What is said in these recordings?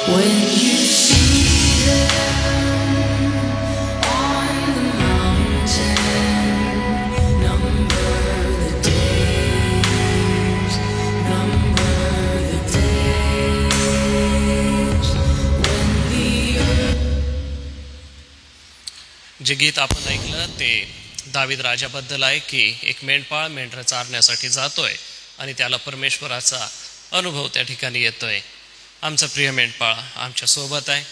When you see them on the mountain, number the days, number the days when the जे गीत आपण ऐकलं ते दावीद राजाबद्दल आहे की एक मेंढपाळ मेंढरं चारण्यासाठी जातोय आणि त्याला परमेश्वराचा अनुभव त्या ठिकाणी येतोय. आमचा प्रिय मेंढपाळ आमच्या सोबत आहे.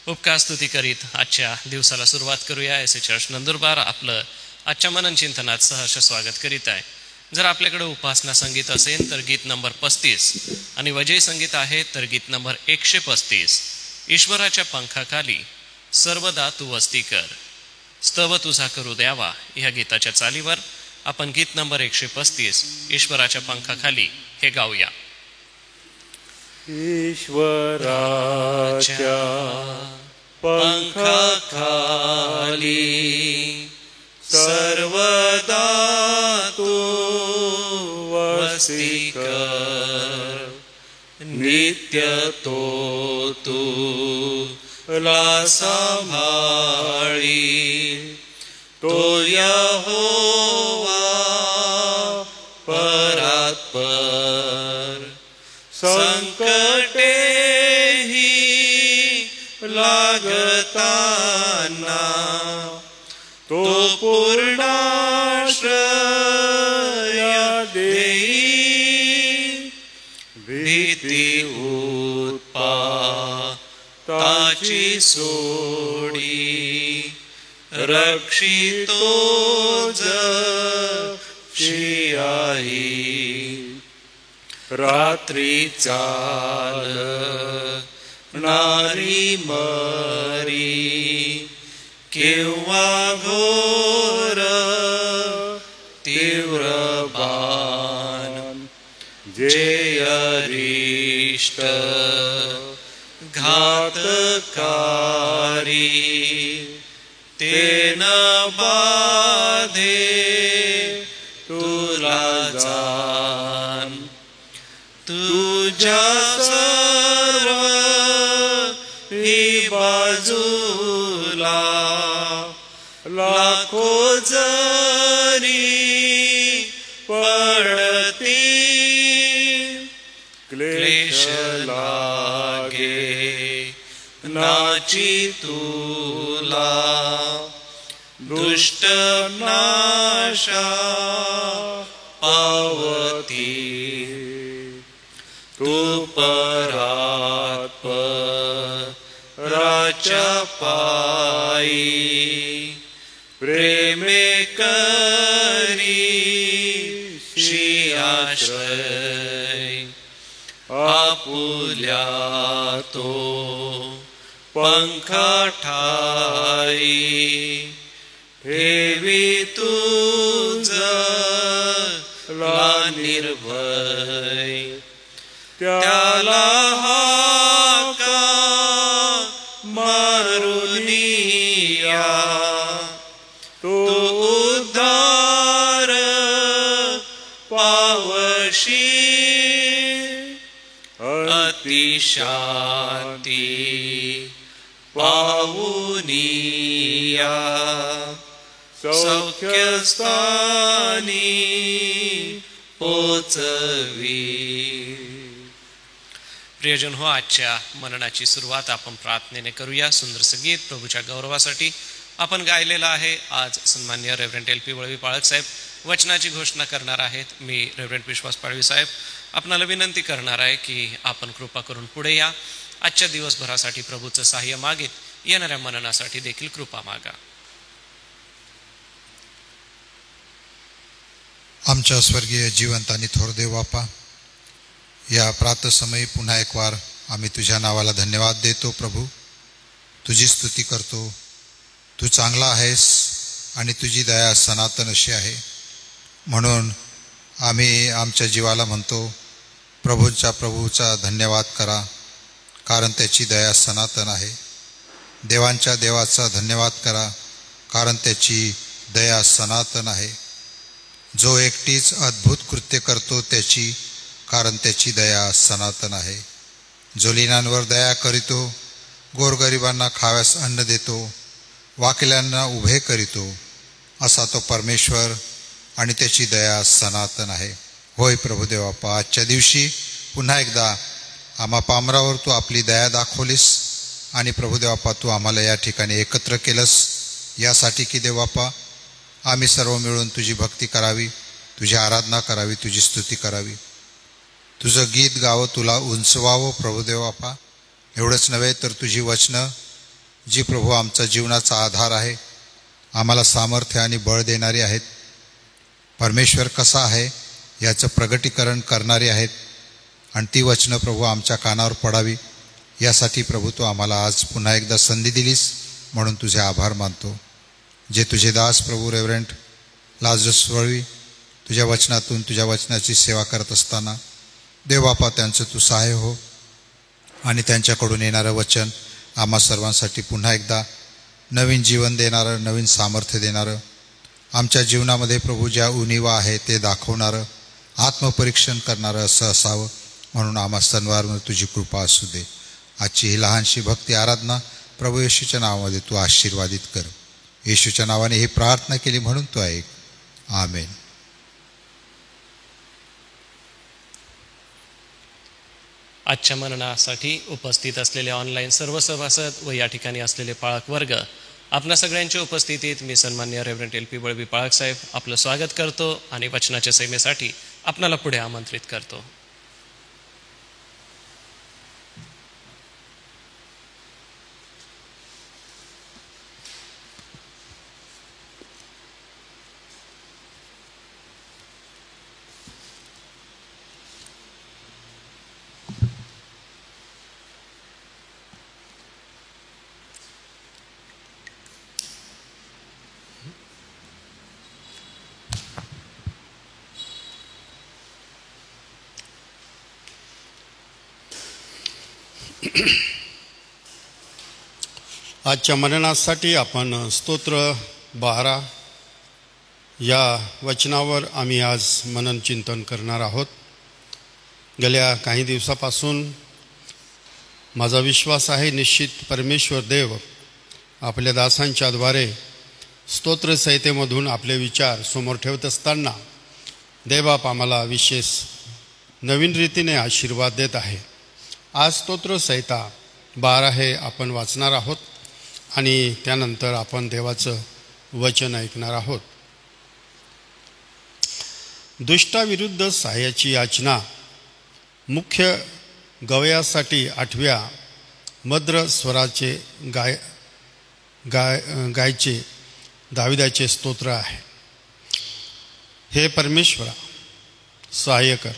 उपकार स्तुती करीत आजच्या दिवसाला सुरुवात करूया. एस चर्च नंदुरबार आपलं आजच्या मनन चिंतनात सहर्ष स्वागत करीत आहे. जर आपल्याकडे उपासना संगीत असेल तर गीत नंबर 35 आणि वजय संगीत आहे तर गीत नंबर 135. ईश्वराच्या पंखाखाली सर्वदा तू वस्ती कर, स्तव तुझा करू द्यावा ह्या गीताच्या चालीवर आपण गीत नंबर 135 ईश्वराच्या पंखाखाली हे गाऊया. ईश्वराच्या पंखाखाली सर्वदा तू वस्ती कर, नित्य तो तुला सांभाळी, तो यहोवा परात्पर. संकटेही लागताना तो पूर्णाश्रय देई, भीती उत्पाताची सोडी, रक्षितो जशी आई. रात्री चालणारी मरी किंवा घोर तीव्र बाण, जे अरिष्ट घातकारी ते न बाधे तुला जाण. तुझ्या सर्व ही बाजूला लाखो जरी पडती, क्लेश लागे नाची तुला, दुष्ट नाशा पावती. तू परात्पराच्या पायी प्रेमे करीशी आश्रय, आपुल्या तो पंखा ठाई, ठेवी तुझला निर्भय. त्याला हाका मारुनिया, तो उद्धार पावशी. अतिशांती पावुनिया, सौख्यस्थानी पोचवी. प्रियजन हो, आजच्या मननाची सुरुवात आपण प्रार्थनेने करूया. सुंदर संगीत प्रभूच्या गौरवासाठी आपण गायलेलं आहे. आज सन्माननीय रेव्हरंड LP वळवी पाळक साहेब वचनाची घोषणा करणार आहेत. मी रेव्हरंड विश्वास पाळवी साहेब आपणाला विनंती करणार आहे की आपण कृपा करून पुढे या. आजच्या दिवसभरासाठी प्रभूचं सहाय्य मागित येणाऱ्या मननासाठी देखील कृपा मागा. आमच्या स्वर्गीय जिवंत आणि थोर देव बापा, या प्रातःसमयी पुन्हा एक वार आम्ही तुझ्या नावाला धन्यवाद देतो. प्रभू, तुझी स्तुती करतो. तू चांगला आहेस आणि तुझी दया सनातन अशी आहे. म्हणून आम्ही आमच्या जीवाला म्हणतो, प्रभूचा धन्यवाद करा, कारण त्याची दया सनातन आहे. देवांच्या देवाचा धन्यवाद करा, कारण त्याची दया सनातन आहे. जो एकटीच अद्भुत कृत्य करतो त्याची, कारण त्याची दया सनातन आहे. जोलिनांवर दया करीतो, गोरगरिबांना खाव्यास अन्न देतो, वाकल्यांना उभे करीतो, असा तो परमेश्वर आणि त्याची दया सनातन आहे. होय प्रभुदेव बाप्पा, आजच्या दिवशी पुन्हा एकदा आम्हा पामरावर तू आपली दया दाखवलीस आणि प्रभुदेव बाप्पा तू आम्हाला या ठिकाणी एकत्र केलंस, यासाठी की देव बाप्पा आम्ही सर्व मिळून तुझी भक्ती करावी, तुझी आराधना करावी, तुझी स्तुती करावी, तुझं गीत गावं, तुला उंचवावं प्रभुदेव बाप्पा. एवढंच नव्हे तर तुझी वचनं जी प्रभू आमचा जीवनाचा आधार आहे, आम्हाला सामर्थ्य आणि बळ देणारी आहेत, परमेश्वर कसा आहे याचं प्रगटीकरण करणारी आहेत, आणि ती वचनं प्रभू आमच्या कानावर पडावी यासाठी प्रभू तू आम्हाला आज पुन्हा एकदा संधी दिलीस, म्हणून तुझे आभार मानतो. जे तुझे दास प्रभू रेव्हरंट लाजरस वळवी तुझ्या वचनातून तुझ्या वचनाची सेवा करत असताना देव बापा त्यांचं तू सहाय्य हो, आणि त्यांच्याकडून येणारं वचन आम्हा सर्वांसाठी पुन्हा एकदा नवीन जीवन देणारं, नवीन सामर्थ्य देणारं, आमच्या जीवनामध्ये प्रभू ज्या उणिवा आहे ते दाखवणारं, आत्मपरीक्षण करणारं असं असावं, म्हणून आम्हा सर्वांवर तुझी कृपा असू दे. आजची ही लहानशी भक्ती आराधना प्रभू येशूच्या नावामध्ये तू आशीर्वादित कर. येशूच्या नावाने ही प्रार्थना केली म्हणून तू ऐक. आमेन. आजच्या मननासाठी उपस्थित असलेले ऑनलाईन सर्व सभासद व या ठिकाणी असलेले पाळक वर्ग, आपल्या सगळ्यांच्या उपस्थितीत मी सन्मान्य रेव्हरंट LP बळवी पाळक साहेब आपलं स्वागत करतो आणि वचनाच्या सैमेसाठी आपल्याला पुढे आमंत्रित करतो. आजच्या मननासाठी आपण स्तोत्र 12 या वचनावर आम्ही आज मनन चिंतन करणार आहोत. गेल्या काही दिवसापासून माझा विश्वास आहे निश्चित परमेश्वर देव आपल्या दासांच्याद्वारे स्तोत्रसंहितेमधून आपले विचार समोर ठेवत असताना देवबाप आम्हाला विशेष नवीन रीतीने आशीर्वाद देत आहे. आज स्तोत्रसंहिता 12 हे आपण वाचणार आहोत आणि त्यानंतर आपण देवाचं वचन ऐकणार आहोत. दुष्टाविरुद्ध सहाय्याची याचना मुख्य गवयासाठी 8व्या मद्र स्वराचे गायचे दाविदाचे स्तोत्र आहे. हे परमेश्वरा सहाय्य कर,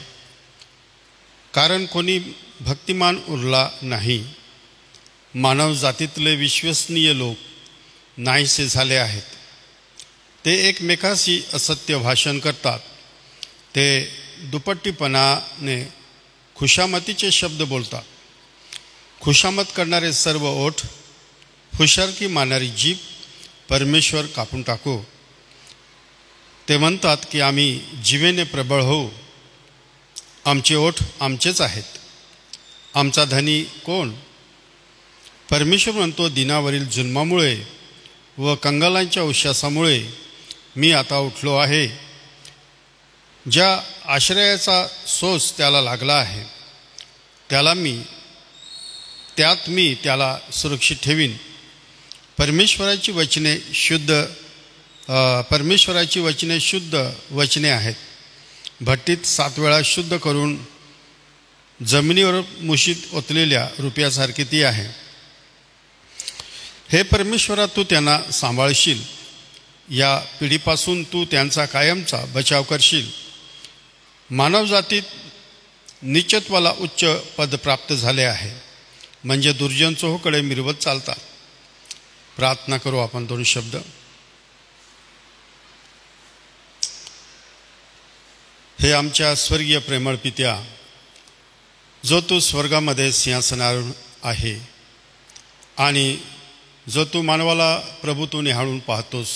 कारण कोणी भक्तिमान उरला नाही. मानव जातीतले विश्वसनीय लोक नाहीसे झाले आहेत. ते एकमेकाशी असत्य भाषण करतात. ते दुपट्टीपणाने खुशामतीचे शब्द बोलतात. खुशामत करणारे सर्व ओठ, हुशारकी मारणारी जीभ परमेश्वर कापून टाकू. ते म्हणतात की आम्ही जीवेने प्रबळ होऊ. आमचे ओठ आमचेच आहेत. आमचा धनी कोण? परमेश्वर म्हणतो, दिनावरील जुलमामुळे व कंगालांच्या उश्वासामुळे मी आता उठलो आहे. ज्या आश्रयाचा सोस त्याला लागला आहे त्यात मी त्याला सुरक्षित ठेवीन. परमेश्वराची वचने शुद्ध वचने आहेत. भट्टीत 7 वेळा शुद्ध करून जमिनीवर मुशीत ओतलेल्या रुपयासारखी ती आहे. हे परमेश्वरा, तू त्यांना सांभाळशील. या पिढीपासून तू त्यांचा कायमचा बचाव करशील. मानवजातीत नीचत्वाला उच्च पद प्राप्त झाले आहे, म्हणजे दुर्जन चोहोकडे मिरवत चालतात. प्रार्थना करू आपण 2 शब्द. हे आमच्या स्वर्गीय प्रेमळ पित्या, जो तू स्वर्गामध्ये सिंहासनावर आहे आणि जो तू मानवाला प्रभू तू निहाळून पाहतोस.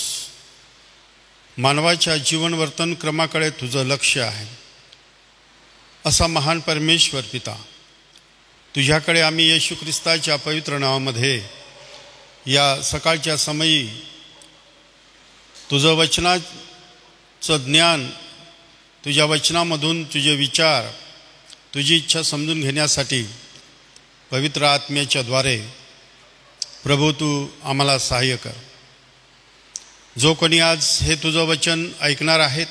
मानवाच्या जीवनवर्तन क्रमाकडे तुझं लक्ष आहे. असा महान परमेश्वर पिता, तुझ्याकडे आम्ही येशू ख्रिस्ताच्या पवित्र नावामध्ये या सकाळच्या समयी तुझं वचनाचं ज्ञान, तुझ्या वचनामधून तुझे विचार, तुझी इच्छा समजून घेण्यासाठी पवित्र आत्म्याच्या द्वारे प्रभू तू आम्हाला सहाय्य कर. जो कोणी आज हे तुझं वचन ऐकणार आहेत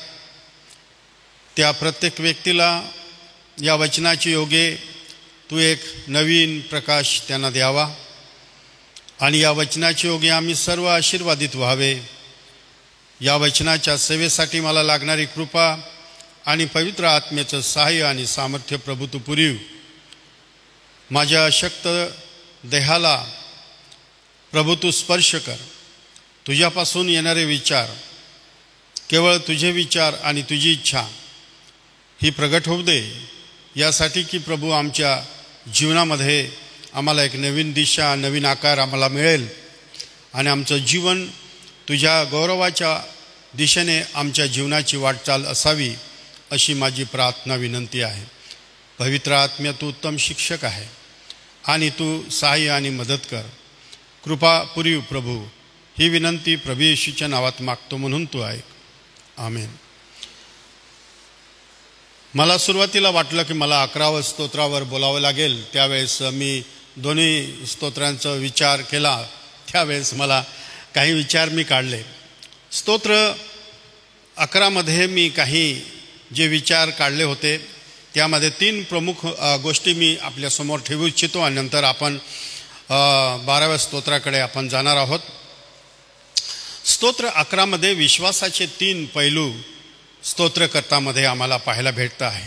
त्या प्रत्येक व्यक्तीला या वचनाची योगे तू एक नवीन प्रकाश त्यांना द्यावा आणि या वचनाची योगे आम्ही सर्व आशीर्वादित व्हावे. या वचनाच्या सेवेसाठी मला लागणारी कृपा आणि पवित्र आत्म्याचं सहाय्य आणि सामर्थ्य प्रभू तू पुरीव. माझ्या अशक्त देहाला प्रभू तू स्पर्श कर. तुझ्यापासून येणारे विचार केवळ तुझे विचार आणि तुझी इच्छा ही प्रगट होऊ दे, यासाठी की प्रभू आमच्या जीवनामध्ये आम्हाला एक नवीन दिशा, नवीन आकार आम्हाला मिळेल आणि आमचं जीवन तुझ्या गौरवाच्या दिशेने आमच्या जीवनाची वाटचाल असावी, अशी माझी प्रार्थना विनंती आहे. पवित्र आत्म्या तू उत्तम शिक्षक आहे आणि तू सहाय्य आणि मदत कर. कृपा पुरीव प्रभू, ही विनंती प्रभू येशूच्या नावात मागतो म्हणून तू ऐक. आमेन. मला सुरुवातीला वाटलं की मला 11व्या स्तोत्रावर बोलावं लागेल. त्यावेळेस मी दोन्ही स्तोत्रांचा विचार केला. त्यावेळेस मला काही विचार मी काढले. स्तोत्र 11मध्ये मी काही जे विचार काढले होते त्यामध्ये 3 प्रमुख गोष्टी मी आपल्यासमोर ठेवू इच्छितो आणि नंतर आपण 12व्या स्तोत्राकडे आपण जाणार आहोत. स्तोत्र 11मध्ये विश्वासाचे 3 पैलू स्तोत्रकर्तामध्ये आम्हाला पाहायला भेटत आहे.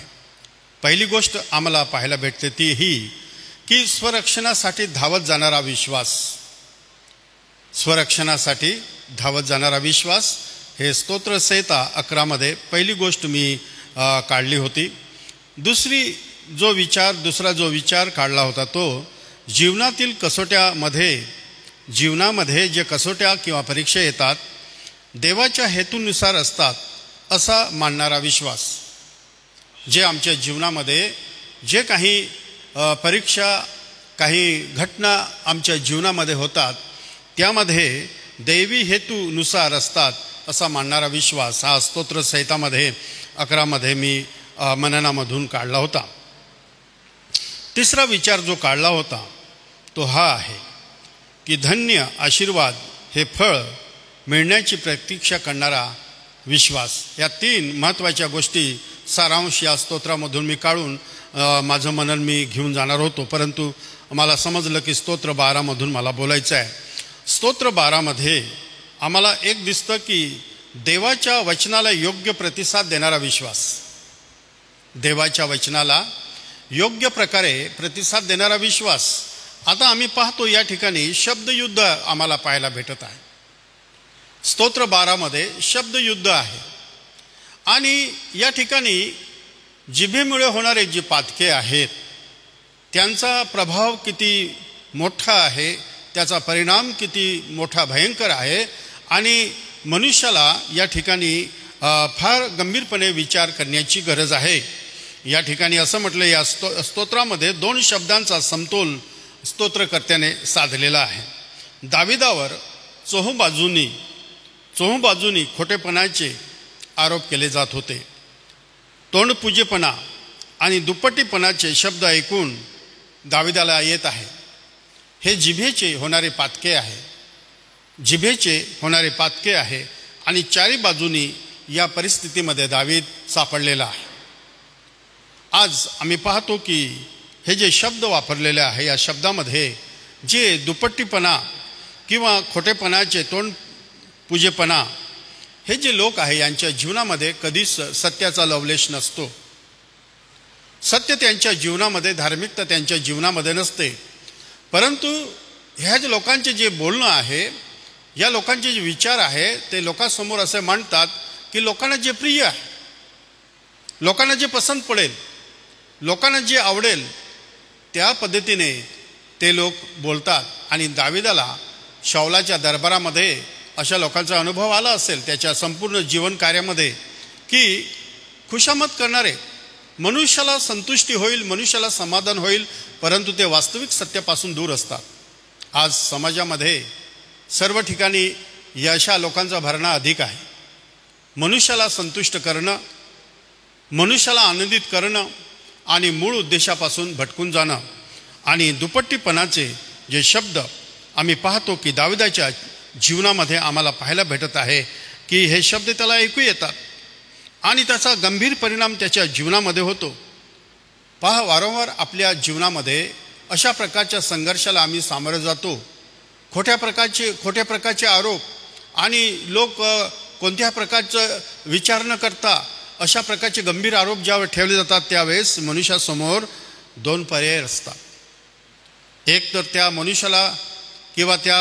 पहिली गोष्ट आम्हाला पाहायला भेटते ती ही की स्वरक्षणासाठी धावत जाणारा विश्वास. स्वरक्षणासाठी धावत जाणारा विश्वास हे स्तोत्रसंहिता 11मध्ये पहिली गोष्ट मी काढली होती. दुसरा जो विचार काढला होता तो जीवनातील जीवनामध्ये जे कसोट्या किंवा परीक्षा येतात देवाच्या हेतूनुसार असतात असा मानणारा विश्वास. जे आमच्या जीवनामध्ये जे काही परीक्षा, काही घटना आमच्या जीवनामध्ये होतात त्यामध्ये दैवी हेतूनुसार असतात असा मानणारा विश्वास हा स्तोत्रसंहितामध्ये 11मध्ये मी मननामधून काढला होता. तिसरा विचार जो काढला होता तो हा आहे की धन्य, आशीर्वाद हे फळ मिळण्याची प्रतीक्षा करणारा विश्वास. या 3 महत्त्वाच्या गोष्टी सारांश या स्तोत्रामधून मी काढून माझं मनन मी घेऊन जाणार होतो, परंतु मला समजलं की स्तोत्र 12मधून मला बोलायचं आहे. स्तोत्र 12मध्ये आम्हाला एक दिसतं की देवाच्या वचनाला योग्य प्रतिसाद देणारा विश्वास. देवाच्या वचनाला योग्य प्रकारे प्रतिसाद देणारा विश्वास. आता आम्ही पाहतो या ठिकाणी शब्दयुद्ध आम्हाला पाहायला भेटत आहे. स्तोत्र 12मध्ये शब्दयुद्ध आहे आणि या ठिकाणी जिभेमुळे होणारे जे पातके आहेत त्यांचा प्रभाव किती मोठा आहे, त्याचा परिणाम किती मोठा भयंकर आहे आणि मनुष्याला या ठिकाणी फार गंभीरपणे विचार करण्याची गरज आहे. या ठिकाणी असं म्हटलं या स्तोत्रामध्ये 2 शब्दांचा समतोल स्तोत्रकर्त्याने साधलेला आहे. दाविदावर चोहूबाजूनी खोटेपणाचे आरोप केले जात होते. तोंडपुजेपणा आणि दुप्पटीपणाचे शब्द ऐकून दाविदाला येत आहे. हे जिभेचे होणारे पातके आहे आणि 4 बाजूनी या परिस्थितीमध्ये दावीद सापडलेला आहे. आज आम्ही पाहतो की हे जे शब्द वापरलेले आहे या शब्दामध्ये जे दुपट्टीपणा किंवा खोटेपणाचे, तोंडपुजेपणा हे जे लोक आहे यांच्या जीवनामध्ये कधीच सत्याचा लवलेश नसतो. सत्य त्यांच्या जीवनामध्ये, धार्मिकता त्यांच्या जीवनामध्ये नसते. परंतु ह्या जे लोकांचे जे बोलणं आहे, या लोकांचे जे विचार आहे ते लोकांसमोर असे मांडतात की लोकांना जे प्रिय आहे, लोकांना जे पसंत पडेल, लोकांना जे आवडेल त्या पद्धतीने ते लोक बोलतात. आणि दाविदाला शाऊलाच्या दरबारामध्ये अशा लोकांचा अनुभव आला असेल त्याच्या संपूर्ण जीवन कार्यामध्ये की खुशामत करणारे, मनुष्याला संतुष्टी होईल, मनुष्याला समाधान होईल, परंतु ते वास्तविक सत्यापासून दूर असतात. आज समाजामध्ये सर्व ठिकाणी या अशा लोकांचा भरणा अधिक आहे. मनुष्याला संतुष्ट करणं, मनुष्याला आनंदित करणं आणि मूळ उद्देशापासून भटकून जाणं आणि दुपट्टीपणाचे जे शब्द आम्ही पाहतो की दाविदाच्या जीवनामध्ये आम्हाला पाहायला भेटत आहे की हे शब्द त्याला ऐकू येतात आणि त्याचा गंभीर परिणाम त्याच्या जीवनामध्ये होतो. पहा, वारंवार आपल्या जीवनामध्ये अशा प्रकारच्या संघर्षाला आम्ही सामोरं जातो. खोट्या प्रकारचे आरोप आणि लोक कोणत्या प्रकारचं विचार न करता अशा प्रकारचे गंभीर आरोप ज्यावेळी ठेवले जातात त्यावेळेस मनुष्यासमोर दोन पर्याय असतात. एक तर त्या मनुष्याला किंवा त्या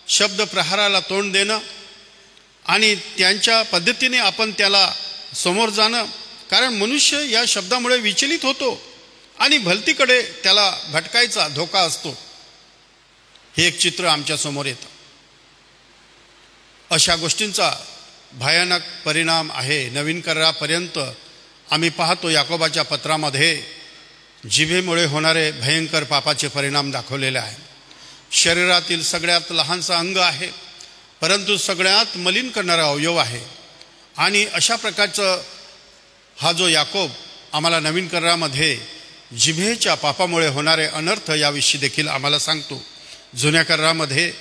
शब्द प्रहाराला तोंड देणं आणि त्यांच्या पद्धतीने आपण त्याला समोर जाणं, कारण मनुष्य या शब्दामुळे विचलित होतो आणि भलतीकडे त्याला भटकायचा धोका असतो. हे एक चित्र आमच्या समोर येतं. अशा गोष्टींचा भयानक परिणाम आहे. नवीन करारापर्यंत आम्ही पाहतो याकोबाच्या पत्रामध्ये जिभेमुळे होणारे भयंकर पापाचे परिणाम दाखवलेले आहे. शरीरातील सगळ्यात लहानसा अंग आहे, परंतु सगळ्यात मलिन करणारा अवयव आहे. आणि अशा प्रकारचं हा जो याकोब आम्हाला नवीन करारामध्ये जिभेच्या पापामुळे होणारे अनर्थ याविषयी देखील आम्हाला सांगतो. जुन्या करारामध्ये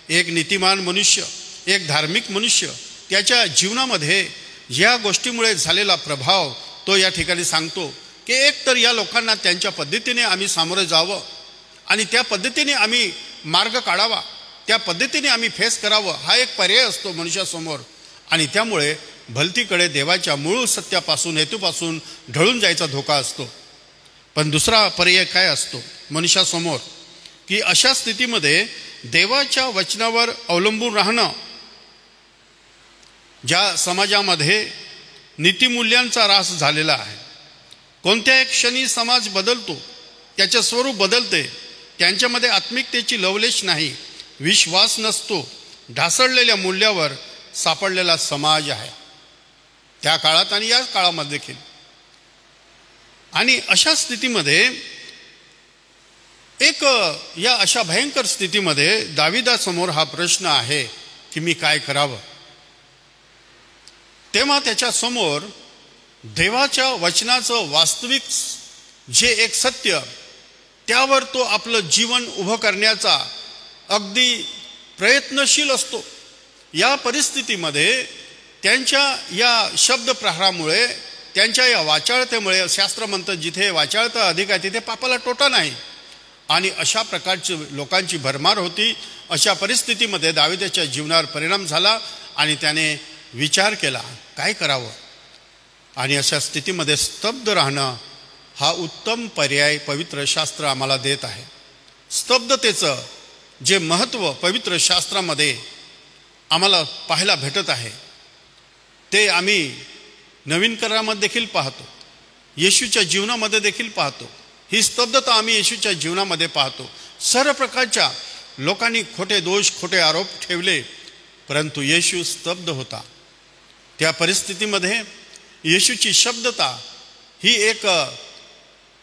एक नीतिमान मनुष्य, एक धार्मिक मनुष्य, त्याच्या जीवनामध्ये या गोष्टीमुळे झालेला प्रभाव तो या ठिकाणी सांगतो की एक तर या लोकांना त्यांच्या पद्धतीने आम्ही सामोरं जावं आणि त्या पद्धतीने आम्ही मार्ग काढावा, त्या पद्धतीने आम्ही फेस करावं, हा एक पर्याय असतो मनुष्यासमोर. आणि त्यामुळे भलतीकडे देवाच्या मूळ सत्यापासून, हेतूपासून ढळून जायचा धोका असतो. पण दुसरा पर्याय काय असतो मनुष्यासमोर, की अशा स्थितीमध्ये देवाच्या वचनावर अवलंबून राहणं. ज्या समाजामध्ये नीतिमूल्यांचा ऱ्हास झालेला आहे, कोणत्याही क्षणी समाज बदलतो, त्याचे स्वरूप बदलते, त्यांच्यामध्ये आत्मिकतेची लवलेश नाही, विश्वास नसतो, ढासळलेल्या मूल्यावर सापडलेला समाज आहे त्या काळात आणि या काळामध्ये देखील. आणि अशा स्थितीमध्ये या अशा भयंकर स्थितीमध्ये दाविदासमोर हा प्रश्न आहे की मी काय करावं. तेव्हा त्याच्या समोर देवाच्या वचनाचं वास्तविक जे एक सत्य, त्यावर तो आपलं जीवन उभं करण्याचा अगदी प्रयत्नशील असतो. या परिस्थितीमध्ये त्यांच्या या शब्दप्रहारामुळे, त्यांच्या या वाचाळतेमुळे, शास्त्र म्हणतं जिथे वाचाळता अधिक आहे तिथे पापाला तोटा नाही. आणि अशा प्रकारची लोकांची भरमार होती. अशा परिस्थितीमध्ये दाविदाच्या जीवनावर परिणाम झाला आणि त्याने विचार केला काय करावं. आणि अशा स्थितीमध्ये स्तब्ध राहणं हा उत्तम पर्याय पवित्र शास्त्र आम्हाला देत आहे. स्तब्धतेचं जे महत्त्व पवित्र शास्त्रामध्ये आम्हाला पाहायला भेटत आहे ते आम्ही नवीन करारामध्ये देखील पाहतो, येशूच्या जीवनामध्ये देखील पाहतो. ही स्तब्धता आम्ही येशूच्या जीवनामध्ये पाहतो. सर्व प्रकारच्या लोकांनी खोटे दोष, खोटे आरोप ठेवले, परंतु येशू स्तब्ध होता. त्या परिस्थितीमध्ये येशूची शब्दता ही एक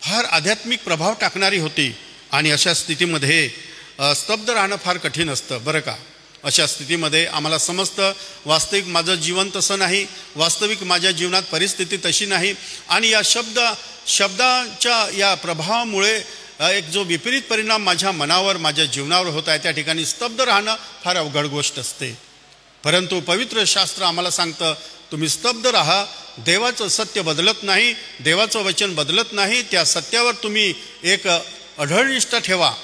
फार आध्यात्मिक प्रभाव टाकणारी होती. आणि अशा स्थितीमध्ये स्तब्ध राहणं फार कठीण असतं बरं का. अशा स्थितीमध्ये आम्हाला समजतं वास्तविक माझं जीवन तसं नाही, वास्तविक माझ्या जीवनात परिस्थिती तशी नाही. आणि या शब्दाच्या या प्रभावामुळे एक जो विपरीत परिणाम माझ्या मनावर, माझ्या जीवनावर होत आहे, त्या ठिकाणी स्तब्ध राहणं फार अवघड गोष्ट असते. परंतु पवित्र शास्त्र आम्हाला सांगतं तुम्ही स्तब्ध राहा. देवाचं सत्य बदलत नाही, देवाचं वचन बदलत नाही. त्या सत्यावर तुम्ही एक अढळ ठेवा,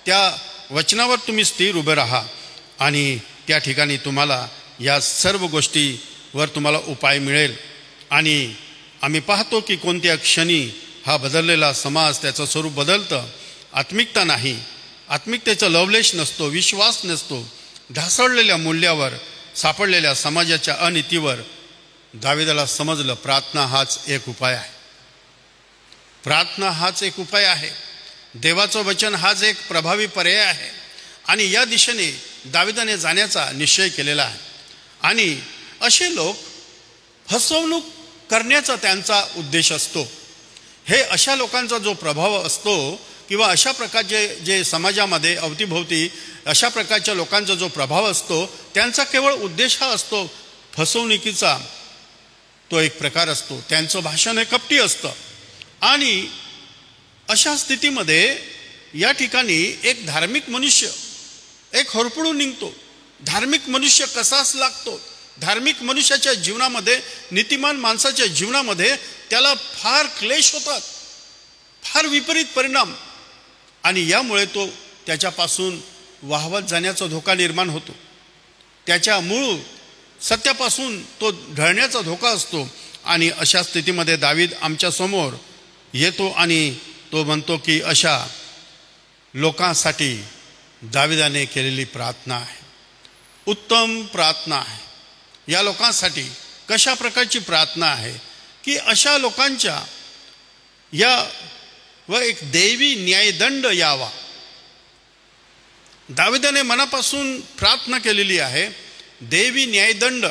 त्या वचनावर तुम्ही स्थिर उभे राहा आणि त्या ठिकाणी तुम्हाला या सर्व गोष्टीवर तुम्हाला उपाय मिळेल. आणि आम्ही पाहतो की कोणत्या क्षणी हा बदललेला समाज, त्याचं स्वरूप बदलतं. आत्मिकता नाही, आत्मिकतेचा लवलेश नसतो, विश्वास नसतो. ढासळलेल्या मूल्यावर सापडलेल्या समाजाच्या अनितीवर दाविदाला समजलं प्रार्थना हाच एक उपाय आहे. प्रार्थना हाच एक उपाय आहे. देवाचं वचन हाच एक प्रभावी पर्याय आहे. आणि या दिशेने दाविदाने जाण्याचा निश्चय केलेला आहे. आणि असे लोक फसवणूक करण्याचा त्यांचा उद्देश असतो. हे अशा लोकांचा जो प्रभाव असतो किंवा अशा प्रकारचे जे समाजामध्ये अवतीभोवती अशा प्रकारच्या लोकांचा जो प्रभाव असतो त्यांचा केवळ उद्देश हा असतो फसवणुकीचा, तो एक प्रकार असतो. त्यांचं भाषण हे कपटी असतं. आणि अशा स्थितीमध्ये या ठिकाणी एक धार्मिक मनुष्य एक होरपळून निघतो. धार्मिक मनुष्य कसाच लागतो. धार्मिक मनुष्याच्या जीवनामध्ये, नीतिमान माणसाच्या जीवनामध्ये त्याला फार क्लेश होतात, फार विपरीत परिणाम, आणि यामुळे तो त्याच्यापासून वाहवत जाण्याचा धोका निर्माण होतो. त्याच्या मूळ सत्यापासून तो ढळण्याचा धोका असतो. आणि अशा स्थितीमध्ये दावीद आमच्या समोर येतो आणि तो म्हणतो की अशा लोकांसाठी दाविदाने केलेली प्रार्थना आहे, उत्तम प्रार्थना आहे. या लोकांसाठी कशा प्रकारची प्रार्थना आहे की अशा लोकांच्या या व एक दैवी न्यायदंड यावा. दाविदाने मनापासून प्रार्थना केलेली आहे. दैवी न्यायदंड,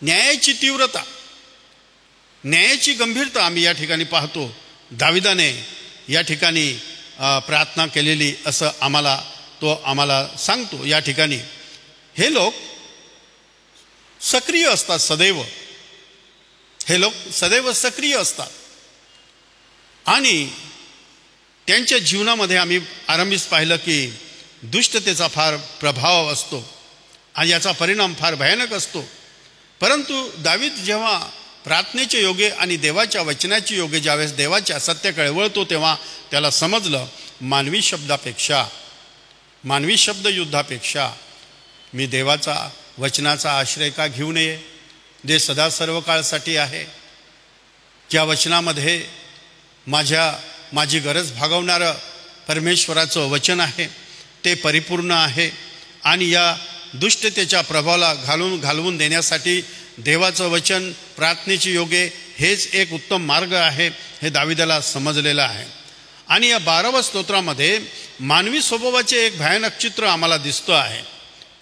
न्यायाची तीव्रता, न्यायाची गंभीरता आम्ही या ठिकाणी पाहतो. दाविदाने या ठिकाणी प्रार्थना केलेली असं आम्हाला सांगतो. या ठिकाणी हे लोक सक्रिय असतात सदैव. हे लोक सदैव सक्रिय असतात आणि त्यांच्या जीवनामध्ये आम्ही आरंभीच पाहिलं की दुष्टतेचा फार प्रभाव असतो आणि याचा परिणाम फार भयानक असतो. परंतु दावीद जेव्हा प्रार्थनेचे योगे आणि देवाच्या वचनाची योगे ज्यावेळेस देवाच्या सत्याकडे वळतो तेव्हा त्याला समजलं मानवी शब्दयुद्धापेक्षा मी देवाचा वचनाचा आश्रय का घेऊ नये, जे सदा सर्व काळसाठी आहे, ज्या वचनामध्ये माझी गरज भागवणारं परमेश्वराचं वचन आहे ते परिपूर्ण आहे. आणि या दुष्टतेच्या प्रभावाला घालवून देण्यासाठी देवाचं वचन प्रार्थनेची योगे हेच एक उत्तम मार्ग आहे, हे दाविदाला समजलेलं आहे. आणि या 12व्या स्तोत्रामध्ये मानवी स्वभावाचे एक भयानक चित्र आम्हाला दिसतं आहे.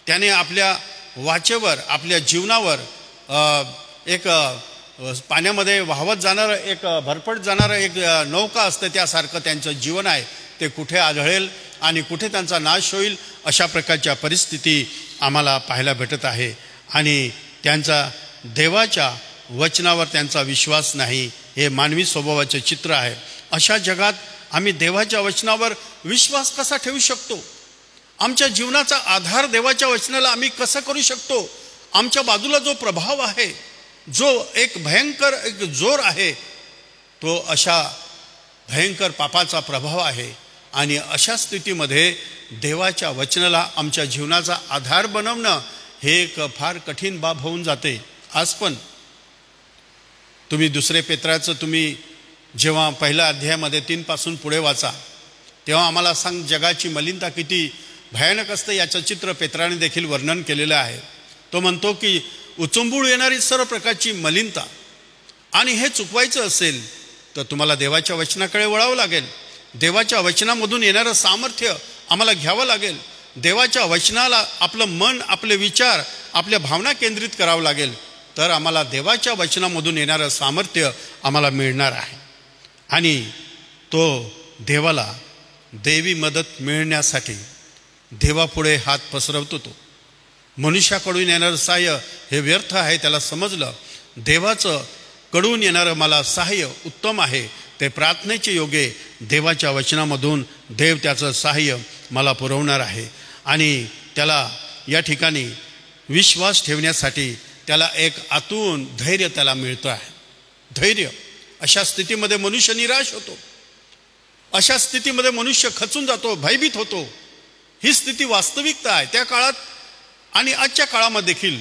त्याने आपल्या वाचेवर, आपल्या जीवनावर एक पाण्यामध्ये वाहवत जाणारं, एक भरपट जाणारं एक नौका असते त्यासारखं त्यांचं जीवन आहे. ते कुठे आढळेल आणि कुठे त्यांचा नाश होईल अशा प्रकारच्या परिस्थिती आम्हाला पाहायला भेटत आहे. आणि त्यांचा देवाच्या वचनावर त्यांचा विश्वास नाही, हे मानवी स्वभावाचे चित्र आहे. अशा जगात आम्ही देवाच्या वचनावर विश्वास कसा ठेवू शकतो? आमच्या जीवनाचा आधार देवाच्या वचनाला आम्ही कसं करू शकतो? आमच्या बाजूला जो प्रभाव आहे, जो एक भयंकर एक जोर आहे, तो अशा भयंकर पापाचा प्रभाव आहे. आणि अशा स्थितीमध्ये देवाच्या वचनाला आमच्या जीवनाचा आधार बनवणं हे एक फार कठीण बाब होऊन जाते. आज पण तुम्ही 2 पेत्राचं तुम्ही जेव्हा पहिल्या अध्यायामध्ये 3 पासून पुढे वाचा तेव्हा आम्हाला सांग जगाची मलिनता किती भयानक असते याचं चित्र पेत्राने देखील वर्णन केलेलं आहे. तो म्हणतो की उचंबूळ येणारी सर्व प्रकारची मलिनता, आणि हे चुकवायचं असेल तर तुम्हाला देवाच्या वचनाकडे वळावं लागेल. देवाच्या वचनामधून येणारं सामर्थ्य आम्हाला घ्यावं लागेल. देवाच्या वचनाला आपलं मन, आपले विचार, आपल्या भावना केंद्रित करावं लागेल, तर आम्हाला देवाच्या वचनामधून येणारं सामर्थ्य आम्हाला मिळणार आहे. आणि तो देवाला देवी मदत मिळण्यासाठी देवापुढे हात पसरवतो. तो मनुष्याकडून येणारं सहाय्य हे व्यर्थ आहे, त्याला समजलं देवाचं कडून येणारं मला सहाय्य उत्तम आहे. ते प्रार्थनेचे योगे देवाच्या वचनामधून देव त्याचं सहाय्य मला पुरवणार आहे. आणि त्याला या ठिकाणी विश्वास ठेवण्यासाठी त्याला एक आतून धैर्य त्याला मिळतं आहे. धैर्य. अशा स्थितीमध्ये मनुष्य निराश होतो, अशा स्थितीमध्ये मनुष्य खचून जातो, भयभीत होतो. ही स्थिती वास्तविकता आहे त्या काळात आणि आजच्या काळामध्ये देखील.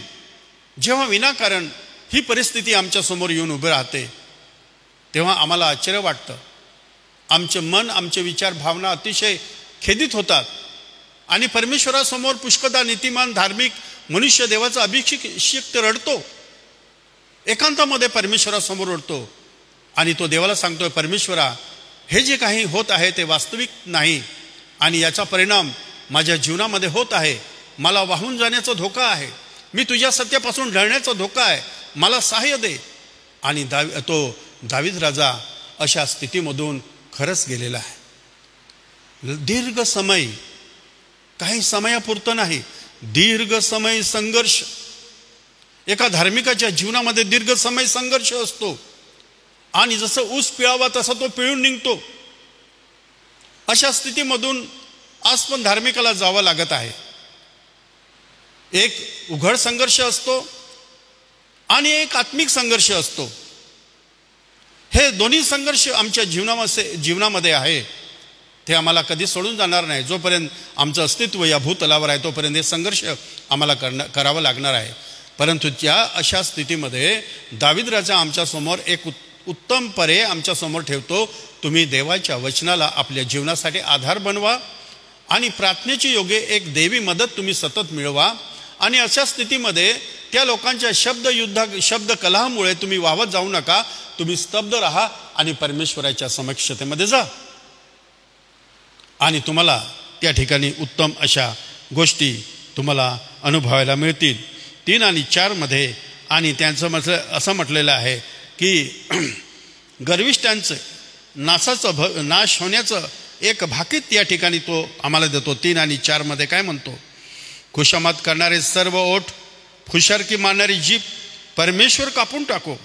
जेव्हा विनाकारण ही परिस्थिती आमच्या समोर येऊन उभी राहते तेव्हा आम्हाला आश्चर्य वाटतं. आमचे मन, आमचे विचार, भावना अतिशय खेदित होतात आणि परमेश्वरासमोर पुष्कदा नीतिमान धार्मिक मनुष्य देवाचा अभिषिक्त रडतो, एकांतामध्ये परमेश्वरासमोर रडतो आणि तो देवाला सांगतोय, परमेश्वरा, हे जे काही होत आहे ते वास्तविक नाही आणि याचा परिणाम माझ्या जीवनामध्ये होत आहे. मला वाहून जाण्याचा धोका आहे, मी तुझ्या सत्यापासून ढळण्याचा धोका आहे, मला सहाय्य दे. आणि दावीद राजा अशा स्थितीमधून खरंच गेलेला आहे. दीर्घ समय, काही समयापुरतं नाही, दीर्घ समय संघर्ष. एका धार्मिकाच्या जीवनामध्ये दीर्घ समय संघर्ष असतो आणि जसं ऊस पिळावा तसा तो पिळून निघतो. अशा स्थितीमधून आज पण धार्मिकाला जावं लागत आहे. एक उघड संघर्ष असतो आणि एक आत्मिक संघर्ष असतो. हे दोन्ही संघर्ष आमच्या जीवनामध्ये आहे. ते आम्हाला कधी सोडून जाणार नाही. जोपर्यंत आमचं अस्तित्व या भूतलावर आहे तोपर्यंत हे संघर्ष आम्हाला करावं लागणार आहे. परंतु त्या अशा स्थितीमध्ये दावीद राजा आमच्यासमोर एक उत्तम पर्याय आमच्यासमोर ठेवतो. तुम्ही देवाच्या वचनाला आपल्या जीवनासाठी आधार बनवा आणि प्रार्थनेची योग्य एक देवी मदत तुम्ही सतत मिळवा. आणि अशा स्थितीमध्ये त्या लोकांच्या शब्द कलहामुळे तुम्ही वाहत जाऊ नका. तुम्ही स्तब्ध राहा आणि परमेश्वराच्या समक्षतेमध्ये जा आणि तुम्हाला त्या ठिकाणी उत्तम अशा गोष्टी तुम्हाला अनुभवायला मिळतील. 3 आणि 4 मध्ये आणि त्यांचं असं म्हटलेलं आहे की गर्विष्ठांचं नाश होण्याचं एक भाकीत या ठिकाणी तो आम्हाला देतो. 3 आणि 4 मध्ये काय म्हणतो? खुशामत करणारे सर्व ओठ, खुशारकी मारणारी जीभ परमेश्वर कापून टाको.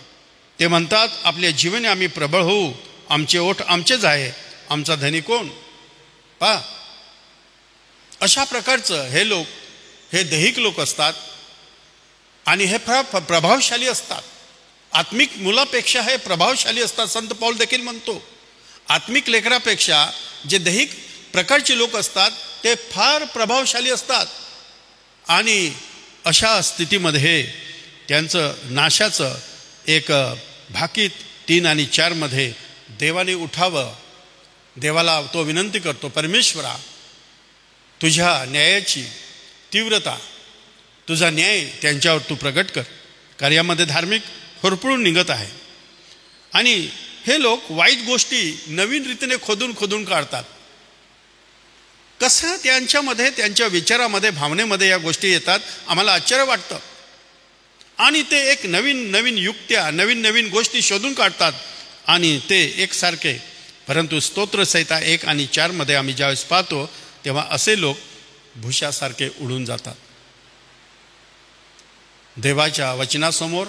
ते म्हणतात आपल्या जीवने आम्ही प्रबळ होऊ, आमचे ओठ आमचेच आहे, आमचा धनी कोण? पहा, अशा प्रकारचं हे लोक, हे दैहिक लोक असतात आणि हे प्रभावशाली असतात. आत्मिक मुलापेक्षा हे प्रभावशाली असतात. संत पौल देखील म्हणतो आत्मिक लेकरापेक्षा जे दैहिक प्रकारचे लोक असतात ते फार प्रभावशाली असतात. आणि अशा स्थितीमध्ये त्यांचं नाशाचं एक भाकीत 3 आणि 4 मध्ये देवाने उठावं. देवाला तो विनंती करतो, परमेश्वरा तुझ्या न्यायाची तीव्रता, तुझा न्याय त्यांच्यावर तू प्रगट कर. कार्यामध्ये धार्मिक होरपळून निघत आहे आणि हे लोक वाईट गोष्टी नवीन रीतीने खोदून काढतात. कसं त्यांच्यामध्ये, त्यांच्या विचारामध्ये, भावनेमध्ये या गोष्टी येतात, आम्हाला आश्चर्य वाटतं. आणि ते एक नवीन युक्त्या, नवीन गोष्टी शोधून काढतात आणि ते एकसारखे. परंतु स्तोत्रसंहिता 1 आणि 4 मध्ये आम्ही ज्यावेळेस पाहतो तेव्हा असे लोक भुशासारखे उडून जातात. देवाच्या वचनासमोर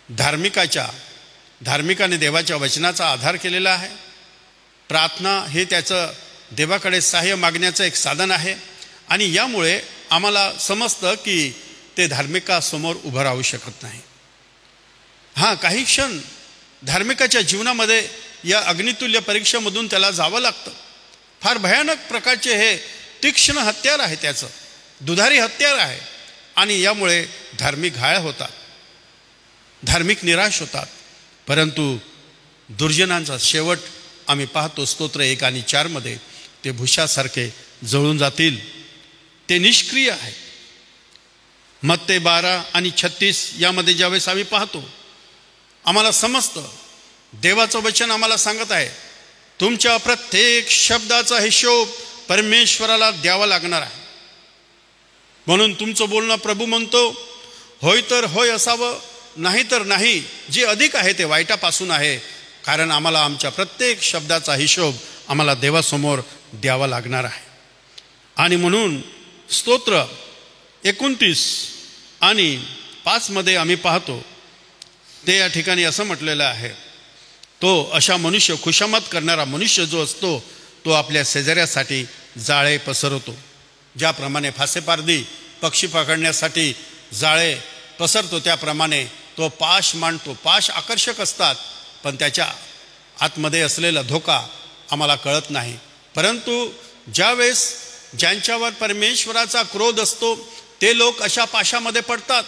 धार्मिकाने देवाच्या वचनाचा आधार केलेला आहे. प्रार्थना हे त्याचं देवाकडे सहाय्य मागण्याचं एक साधन आहे. आणि यामुळे आम्हाला समजतं की ते धार्मिकासमोर उभं राहू शकत नाही. हां, काही क्षण धार्मिकाच्या जीवनामध्ये या अग्नितुल्य परीक्षेमधून त्याला जावं लागतं. फार भयानक प्रकारचे हे तीक्ष्ण हत्यार आहे, त्याचं दुधारी हत्यार आहे. आणि यामुळे धार्मिक घायल होतात, धार्मिक निराश होतात. परंतु दुर्जनांचा शेवट आम्ही पाहतो स्तोत्र 1 आणि 4 मध्ये ते भुशासारखे जळून जातील. ते निष्क्रिय आहेत. मत्ते 12 आणि 36 यामध्ये ज्यावेळेस आम्ही पाहतो आम्हाला समजतं देवाचं वचन आम्हाला सांगत आहे तुमच्या प्रत्येक शब्दाचा हिशोब परमेश्वराला द्यावा लागणार आहे. म्हणून तुमचं बोलणं प्रभू म्हणतो होय तर होय असावं, नाही तर नाही. जे अधिक आहे ते वाईटापासून आहे. कारण आम्हाला आमच्या प्रत्येक शब्दाचा हिशोब आम्हाला देवासमोर द्यावा लागणार आहे. आणि म्हणून स्तोत्र 29 आणि 5 मध्ये आम्ही पाहतो ते या ठिकाणी असं म्हटलेलं आहे, तो अशा मनुष्य, खुशामत करणारा मनुष्य जो असतो तो आपल्या शेजाऱ्यासाठी जाळे पसरवतो. ज्याप्रमाणे फासेपारधी पक्षी पकडण्यासाठी जाळे पसरतो त्याप्रमाणे तो पाश मांडतो. पाश आकर्षक असतात पण त्याच्या आतमध्ये असलेला धोका आम्हाला कळत नाही. परंतु ज्यावेळेस ज्यांच्यावर परमेश्वराचा क्रोध असतो ते लोक अशा पाशामध्ये पडतात.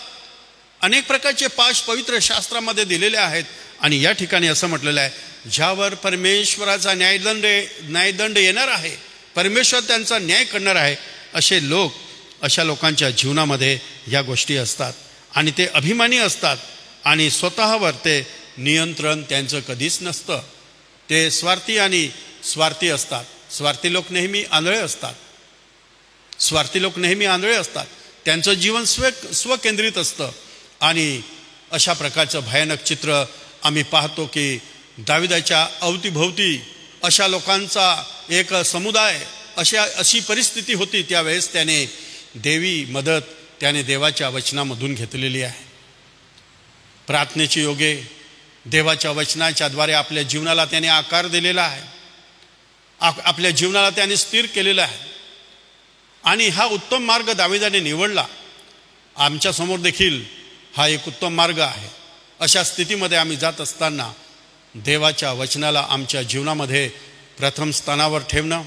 अनेक प्रकारचे पाश पवित्र शास्त्रामध्ये दिलेले आहेत. आणि या ठिकाणी असं म्हटलेलं आहे ज्यावर परमेश्वराचा न्यायदंड येणार आहे, परमेश्वर त्यांचा न्याय करणार आहे, असे लोक, अशा लोकांच्या जीवनामध्ये या गोष्टी असतात. आणि ते अभिमानी असतात आणि स्वतःवर ते नियंत्रण त्यांचं कधीच नसतं. ते स्वार्थी असतात. स्वार्थी लोक नेहमी आंधळे असतात. त्यांचं जीवन स्वकेंद्रित असतं. आणि अशा प्रकारचं भयानक चित्र आम्ही पाहतो की दाविदाच्या अवतीभोवती अशा लोकांचा एक समुदाय, अशी परिस्थिती होती त्यावेळेस त्याने देवी मदत त्याने देवाच्या वचनामधून घेतलेली आहे. प्रार्थनेची योगे देवाच्या वचनाच्या द्वारे आपल्या जीवनाला त्याने आकार दिलेला आहे, आपल्या जीवनाला त्याने स्थिर केलेला आहे आणि हा उत्तम मार्ग दाविदाने निवडला. आमच्यासमोर देखील हा एक उत्तम मार्ग आहे. अशा स्थितीमध्ये आम्ही जात असताना देवाच्या वचनाला आमच्या जीवनामध्ये प्रथम स्थानावर ठेवणं,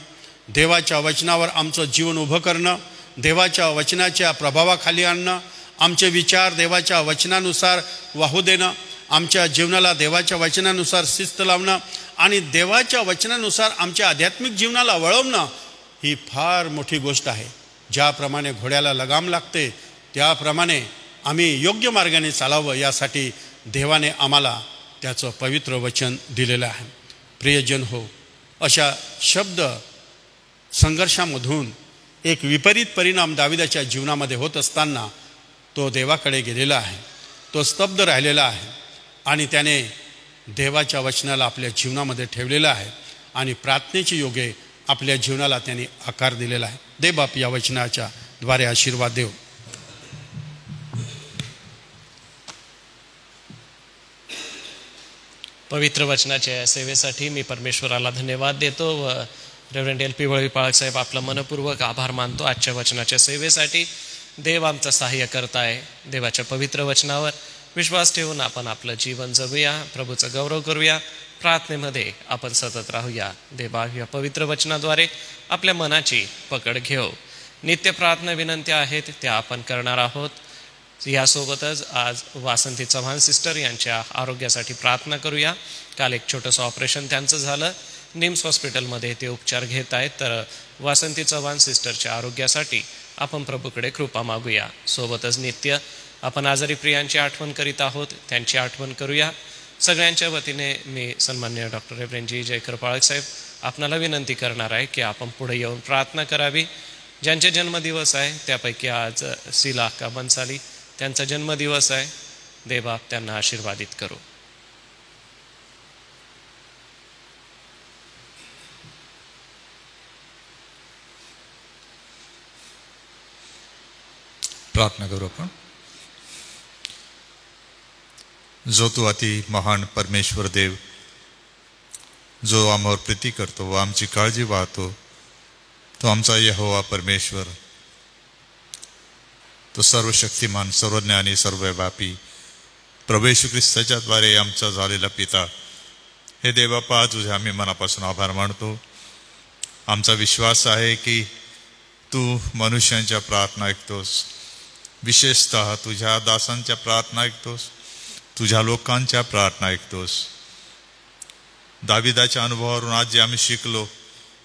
देवाच्या वचनावर आमचं जीवन उभं करणं, देवाच्या वचनाच्या प्रभावाखाली आणणं, आमचे विचार देवाच्या वचनानुसार वाहू देणं, आमच्या जीवनाला देवाच्या वचनानुसार शिस्त लावणं आणि देवाच्या वचनानुसार आमच्या आध्यात्मिक जीवनाला वळवणं ही फार मोठी गोष्ट आहे. ज्याप्रमाणे घोड्याला लगाम लागते त्याप्रमाणे आम्ही योग्य मार्गाने चालावं यासाठी देवाने आम्हाला त्याचं पवित्र वचन दिलेलं आहे. प्रियजन हो, अशा शब्द संघर्षामधून एक विपरीत परिणाम दाविदाच्या जीवनामध्ये होत असताना तो देवाकडे गेलेला आहे, तो स्तब्ध राहिलेला आहे आणि त्याने देवाच्या वचनाला आपल्या जीवनामध्ये ठेवलेलं आहे आणि प्रार्थनेची योगे आपल्या जीवनाला त्याने आकार दिलेला आहे. दे बाप या वचनाच्या द्वारे आशीर्वाद देव. पवित्र वचनाच्या सेवेसाठी मी परमेश्वराला धन्यवाद देतो व रेव्हरंड LP वळवी पाळक साहेब आपला मनपूर्वक आभार मानतो आजच्या वचनाच्या सेवेसाठी. देव आमचा सहाय्य करताय. देवाच्या पवित्र वचनावर विश्वास ठेवून आपण आपलं जीवन जगूया, प्रभूचं गौरव करूया, प्रार्थनेमध्ये आपण सतत राहूया. देवा या पवित्र वचनाद्वारे आपल्या मनाची पकड घेऊ. नित्य प्रार्थना विनंत्या आहेत त्या आपण करणार आहोत. यासोबतच आज वासंती चव्हाण सिस्टर यांच्या आरोग्यासाठी प्रार्थना करूया. काल एक छोटंसं ऑपरेशन त्यांचं झालं, निम्स हॉस्पिटलमध्ये ते उपचार घेत आहेत. तर वासंती चव्हाण सिस्टरच्या आरोग्यासाठी आपण प्रभूकडे कृपा मागूया. सोबतच नित्य आपण आजारी प्रियांची आठवण करीत आहोत, त्यांची आठवण करूया. सगळ्यांच्या वतीने मी सन्माननीय डॉक्टर रेव्हरंड जी जयकर पाळक साहेब आपणाला विनंती करणार आहे की आपण पुढे येऊन प्रार्थना करावी. ज्यांचे जन्मदिवस आहे त्यापैकी आज सिला का बनसाली त्यांचा जन्मदिवस आहे. देवबाप त्यांना आशीर्वादित करू. प्रार्थना करू आपण. जो तू अति महान परमेश्वर देव, जो आम्हावर प्रीती करतो व आमची काळजी वाहतो, तो आमचा यहोवा परमेश्वर, तो सर्वशक्तिमान, सर्वज्ञानी, सर्वव्यापी प्रभू येशू ख्रिस्ताच्या द्वारे आमचा झालेला पिता, हे देवबापा तुझे आम्ही मनापासून आभार मानतो. आमचा विश्वास आहे की तू मनुष्यांच्या प्रार्थना ऐकतोस, विशेषतः तुझ्या दासांच्या प्रार्थना ऐकतोस, तुझ्या लोकांच्या प्रार्थना ऐकतोस. दाविदाच्या अनुभवावरून आज जे आम्ही शिकलो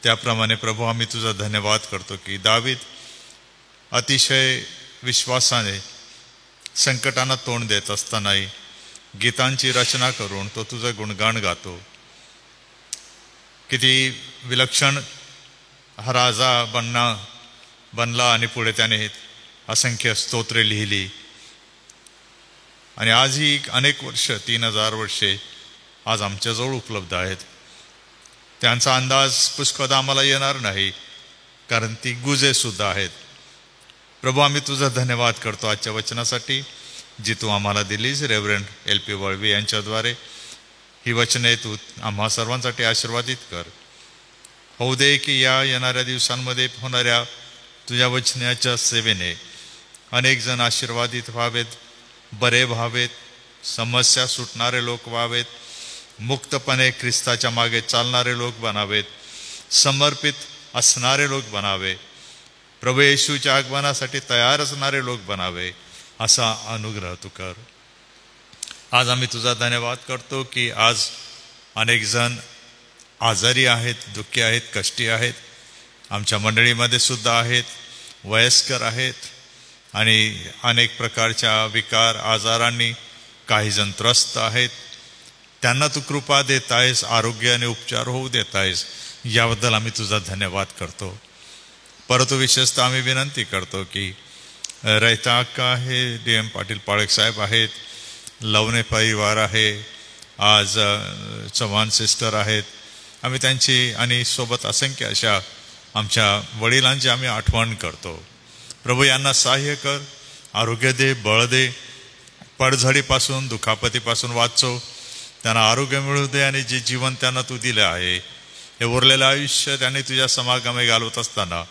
त्याप्रमाणे प्रभू आम्ही तुझा धन्यवाद करतो की दावीद अतिशय विश्वासाने संकटांना तोंड देत असतानाही गीतांची रचना करून तो तुझं गुणगान गातो. किती विलक्षण हा राजा बनला आणि पुढे त्याने असंख्य स्तोत्रे लिहिली आणि आजही अनेक वर्ष, 3000 वर्षे आज आमच्याजवळ उपलब्ध आहेत. त्यांचा अंदाज पुष्कळदा आम्हाला येणार नाही कारण ती गुजे सुद्धा आहेत. प्रभू आम्ही तुझा धन्यवाद करतो आजच्या वचनासाठी जी तू आम्हाला दिलीस. रेव्हरंड LP वळवी यांच्याद्वारे ही वचने तू आम्हा सर्वांसाठी आशीर्वादित कर. होऊ दे की या येणाऱ्या दिवसांमध्ये होणाऱ्या तुझ्या वचनाच्या सेवेने अनेक जण आशीर्वादित व्हावेत, बरे व्हावेत, समस्या सुटणारे लोक व्हावेत, मुक्तपणे ख्रिस्ताच्या मागे चालणारे लोक बनावेत, समर्पित असणारे लोक बनावे, प्रभू येशूच्या आगमनासाठी तयार असणारे लोक बनावे, असा अनुग्रह तू कर. आज आम्ही तुझा धन्यवाद करतो की आज अनेक जण आजारी आहेत, दुःखी आहेत, कष्टी आहेत, आमच्या मंडळीमध्ये सुद्धा आहेत, वयस्कर आहेत आणि अनेक प्रकारच्या विकार आजारांनी काही जण त्रस्त आहेत. त्यांना तू कृपा देत आहेस, आरोग्य आणि उपचार होऊ देत आहेस, याबद्दल आम्ही तुझा धन्यवाद करतो. परंतु विशेषतः आम्ही विनंती करतो की रयता अक्का आहे, DM पाटील पाळक साहेब आहेत, लवणे परिवार आहे, आज चव्हाण सिस्टर आहेत, आम्ही त्यांची आणि सोबत असंख्य अशा आमच्या वडिलांची आम्ही आठवण करतो. प्रभू यांना सहाय्य कर, आरोग्य दे, बळ दे, पडझडीपासून दुखापतीपासून वाचव, त्यांना आरोग्य मिळू दे आणि जे जीवन त्यांना तू दिलं आहे हे उरलेलं आयुष्य त्यांनी तुझ्या समागमे घालवत असताना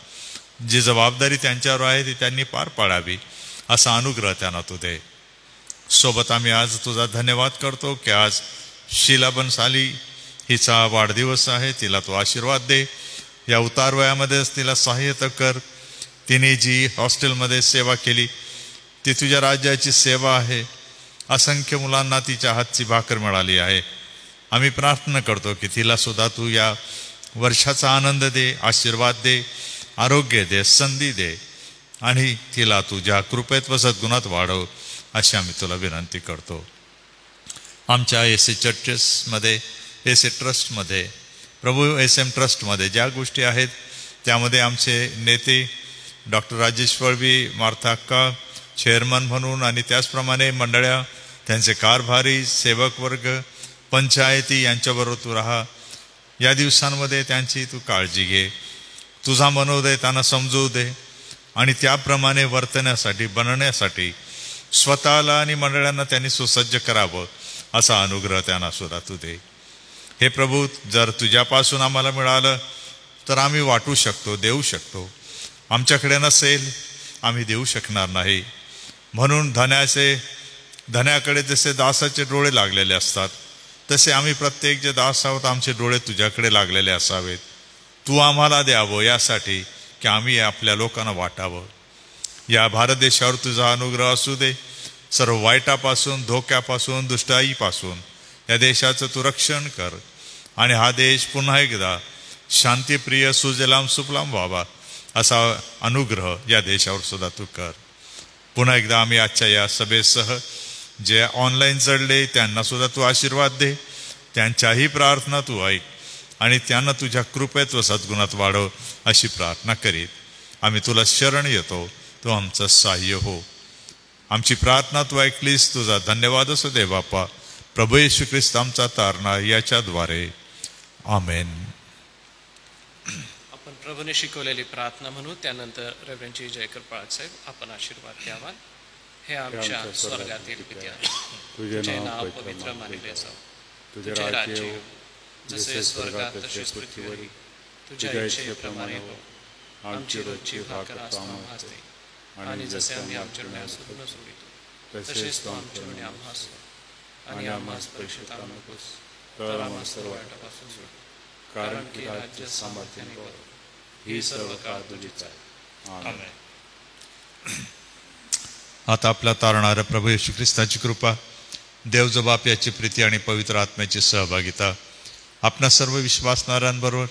जी जबाबदारी त्यांच्यावर आहे ती त्यांनी पार पाडावी असा अनुग्रह त्यांना तू दे. सोबत आम्ही आज तुझा धन्यवाद करतो की आज शीला बनसाली हिचा वाढदिवस आहे, तिला तू आशीर्वाद दे, या उतार वयामध्येच तिला सहाय्यता कर. तिने जी हॉस्टेलमध्ये सेवा केली ती तुझ्या राज्याची सेवा आहे. असंख्य मुलांना तिच्या हातची भाकर मिळाली आहे. आम्ही प्रार्थना करतो की तिला सुद्धा तू या वर्षाचा आनंद दे, आशीर्वाद दे, आरोग्य दे, संधी दे आणि तिला तुझ्या कृपेत व सद्गुणात वाढव अशी आम्ही तुला विनंती करतो. आमच्या एस.ए. चर्चेसमध्ये, एस.ए. ट्रस्टमध्ये, प्रभू SM ट्रस्टमध्ये ज्या गोष्टी आहेत त्यामध्ये आमचे नेते डॉक्टर राजेश वळवी, मार्था अक्का चेअरमन म्हणून आणि त्याचप्रमाणे मंडळ्या, त्यांचे कारभारी, सेवक वर्ग, पंचायती यांच्याबरोबर तू राहा. या दिवसांमध्ये त्यांची तू काळजी घे, तुझा मनोदय त्यांना समजवू दे आणि त्याप्रमाणे वर्तण्यासाठी, बनण्यासाठी स्वतःला आणि मंडळांना त्यांनी सुसज्ज करावं असा अनुग्रह त्यांना सुद्धा तू दे. हे प्रभू, जर तुझ्यापासून आम्हाला मिळालं तर आम्ही वाटू शकतो, देऊ शकतो. आमच्याकडे नसेल आम्ही देऊ शकणार नाही. म्हणून धन्याकडे जसे दासाचे डोळे लागलेले असतात तसे आम्ही प्रत्येक जे दास आहोत आमचे डोळे तुझ्याकडे लागलेले असावेत. तू आम्हाला द्यावं यासाठी की आम्ही आपल्या लोकांना वाटावं. या भारत देशावर तुझा अनुग्रह असू दे. सर्व वाईटापासून, धोक्यापासून, दुष्टाईपासून या देशाचं तू रक्षण कर आणि हा देश पुन्हा एकदा शांतीप्रिय, सुजलाम सुफलाम व्हावा असा अनुग्रह या देशावर सुद्धा तू कर. पुन्हा एकदा आम्ही आजच्या या सभेसह जे ऑनलाईन जडले त्यांना सुद्धा तू आशीर्वाद दे, त्यांच्याही प्रार्थना तू ऐक आणि त्यांना तुझ्या कृपेत व सद्गुणात वाढव अशी प्रार्थना करीत आम्ही तुला शरण येतो. तू आमचं सहाय्य हो. आमची प्रार्थना तू ऐकलीस, तुझा धन्यवाद असो दे बापा. प्रभू येशू ख्रिस्त आमचा तारणा याच्याद्वारे, आमेन. आपण प्रभूने शिकवलेली प्रार्थना म्हणू. त्यानंतर रेव्हरंड जयकृपाळ साहेब आपण आशीर्वाद द्यावा. हे आमच्या स्वर्गातील पित्या, तुझे नाव पवित्र मानले जावो, तुझे राज्य येवो, जसे स्वर्गात तसेच पृथ्वीवर. तुझ्या इच्छेप्रमाणे हो. आमची रोजची भाकर आज आम्हाला दे आणि जसे आम्ही आमच्या ऋणी सोडितो तसेच तू आमच्या ऋणी आम्हाला सोड आणि आम्हाला परीक्षेत आणू नकोस, तर आम्हाला सर्व वाईटापासून सोड. कारण की राज्य, सामर्थ्य आणि बळ ही सर्व काळ तुझीच आहे. आमेन. आता आपला तारणाऱ्या प्रभू येशू ख्रिस्ताची कृपा, देवजो बाप याची प्रीती आणि पवित्र आत्म्याची सहभागिता आपणा सर्व विश्वासणाऱ्यांबरोबर,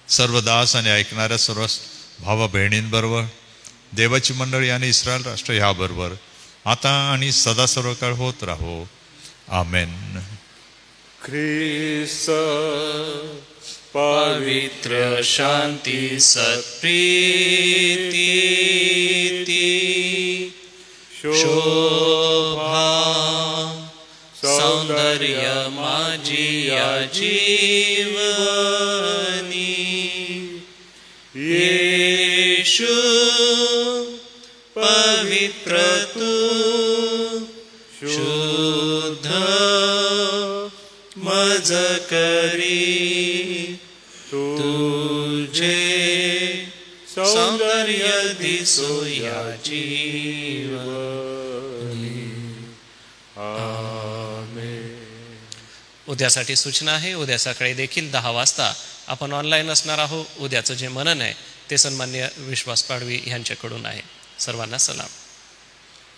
सर्व दास आणि ऐकणाऱ्या सर्व भावा बहिणींबरोबर, देवाची मंडळी आणि इस्रायल राष्ट्र ह्याबरोबर आता आणि सदा सर्व काळ होत राहो. आमेन. ख्रिस्त पवित्र शांती सत्प्रीती शोभा सौंदर्य माझी या जीवनी येशू पवित्र तू शुद्ध मज करी तुझे सौंदर्य दिसो या जीवनी. आमेन. उद्यासाठी सूचना आहे. उद्या सकाळी देखील 10 वाजता आपण ऑनलाईन असणार आहोत. उद्याचं जे मनन आहे ते सन्मान्य विश्वास पाडवी यांच्याकडून आहे. सर्वांना सलाम.